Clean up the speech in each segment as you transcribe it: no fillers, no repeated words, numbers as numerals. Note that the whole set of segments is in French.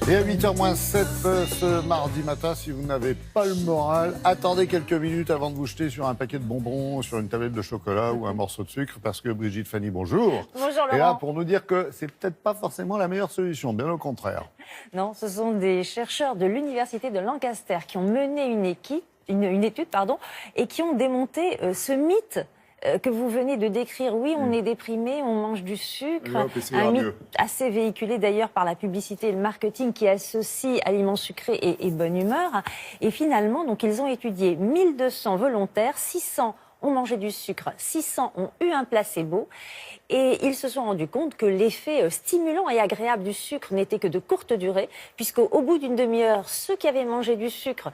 Et à 8h-7 ce mardi matin, si vous n'avez pas le moral, attendez quelques minutes avant de vous jeter sur un paquet de bonbons, sur une tablette de chocolat ou un morceau de sucre, parce que Brigitte Fanny, bonjour. Bonjour Laurent. Et là, pour nous dire que c'est peut-être pas forcément la meilleure solution, bien au contraire. Non, ce sont des chercheurs de l'université de Lancaster qui ont mené une étude, et qui ont démonté ce mythe que vous venez de décrire. Oui, on est déprimé, on mange du sucre. Un mythe assez véhiculé d'ailleurs par la publicité et le marketing qui associe aliments sucrés et bonne humeur. Et finalement, donc, ils ont étudié 1200 volontaires, 600 ont mangé du sucre, 600 ont eu un placebo. Et ils se sont rendus compte que l'effet stimulant et agréable du sucre n'était que de courte durée, puisqu'au bout d'une demi-heure, ceux qui avaient mangé du sucre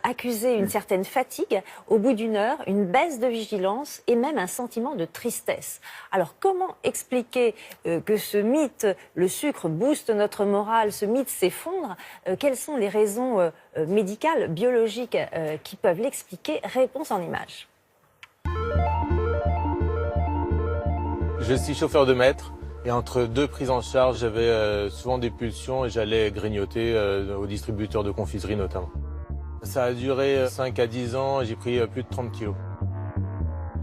accusaient une certaine fatigue. Au bout d'une heure, une baisse de vigilance et même un sentiment de tristesse. Alors comment expliquer que ce mythe, le sucre booste notre morale, ce mythe s'effondre? Quelles sont les raisons médicales, biologiques qui peuvent l'expliquer? Réponse en images. Je suis chauffeur de maître et entre deux prises en charge, j'avais souvent des pulsions et j'allais grignoter aux distributeurs de confiserie notamment. Ça a duré 5 à 10 ans et j'ai pris plus de 30 kilos.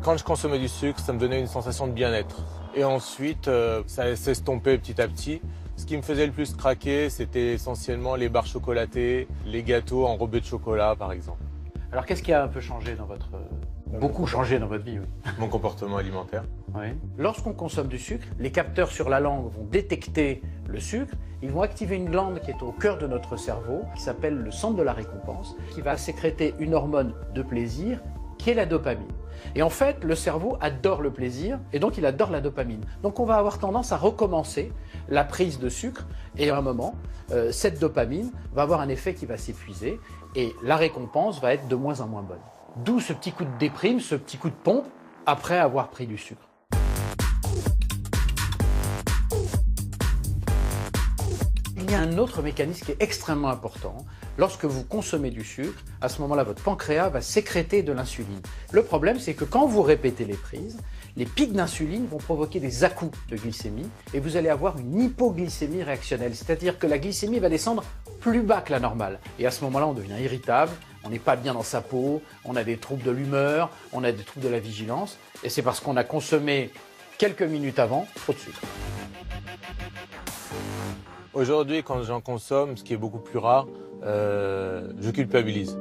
Quand je consommais du sucre, ça me donnait une sensation de bien-être. Et ensuite, ça s'est estompé petit à petit. Ce qui me faisait le plus craquer, c'était essentiellement les barres chocolatées, les gâteaux enrobés de chocolat par exemple. Alors qu'est-ce qui a un peu changé dans votre... Beaucoup changé dans votre vie, oui. Mon comportement alimentaire. Oui. Lorsqu'on consomme du sucre, les capteurs sur la langue vont détecter le sucre. Ils vont activer une glande qui est au cœur de notre cerveau, qui s'appelle le centre de la récompense, qui va sécréter une hormone de plaisir, qui est la dopamine. Et en fait, le cerveau adore le plaisir, et donc il adore la dopamine. Donc on va avoir tendance à recommencer la prise de sucre, et à un moment, cette dopamine va avoir un effet qui va s'épuiser, et la récompense va être de moins en moins bonne. D'où ce petit coup de déprime, ce petit coup de pompe, après avoir pris du sucre. Il y a un autre mécanisme qui est extrêmement important. Lorsque vous consommez du sucre, à ce moment-là, votre pancréas va sécréter de l'insuline. Le problème, c'est que quand vous répétez les prises, les pics d'insuline vont provoquer des à-coups de glycémie et vous allez avoir une hypoglycémie réactionnelle, c'est-à-dire que la glycémie va descendre plus bas que la normale. Et à ce moment-là, on devient irritable, on n'est pas bien dans sa peau, on a des troubles de l'humeur, on a des troubles de la vigilance, et c'est parce qu'on a consommé quelques minutes avant trop de sucre. Aujourd'hui, quand j'en consomme, ce qui est beaucoup plus rare, je culpabilise.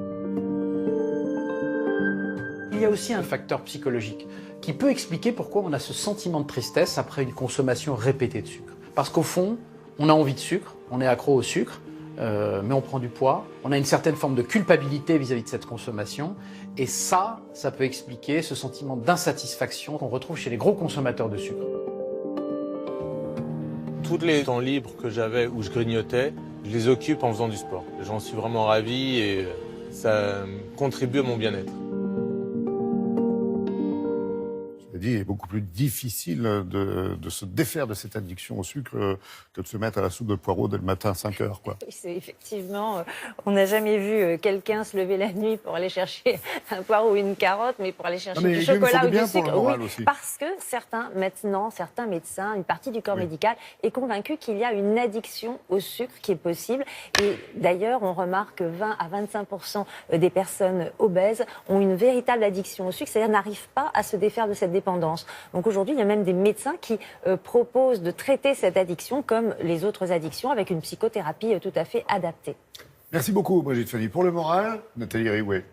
Il y a aussi un facteur psychologique qui peut expliquer pourquoi on a ce sentiment de tristesse après une consommation répétée de sucre. Parce qu'au fond, on a envie de sucre, on est accro au sucre, mais on prend du poids, on a une certaine forme de culpabilité vis-à-vis de cette consommation, et ça peut expliquer ce sentiment d'insatisfaction qu'on retrouve chez les gros consommateurs de sucre. Tous les temps libres que j'avais où je grignotais, je les occupe en faisant du sport. J'en suis vraiment ravi et ça contribue à mon bien-être. Il est beaucoup plus difficile de se défaire de cette addiction au sucre que de se mettre à la soupe de poireaux dès le matin à 5 heures, quoi. C'est effectivement, on n'a jamais vu quelqu'un se lever la nuit pour aller chercher un poireau ou une carotte, mais pour aller chercher du chocolat ou du sucre. Oui, parce que certains médecins, une partie du corps médical est convaincu qu'il y a une addiction au sucre qui est possible. Et d'ailleurs, on remarque que 20 à 25% des personnes obèses ont une véritable addiction au sucre, c'est-à-dire n'arrivent pas à se défaire de cette dépendance. Donc aujourd'hui, il y a même des médecins qui proposent de traiter cette addiction comme les autres addictions avec une psychothérapie tout à fait adaptée. Merci beaucoup, Brigitte Fanny. Pour le moral, Nathalie Riouet.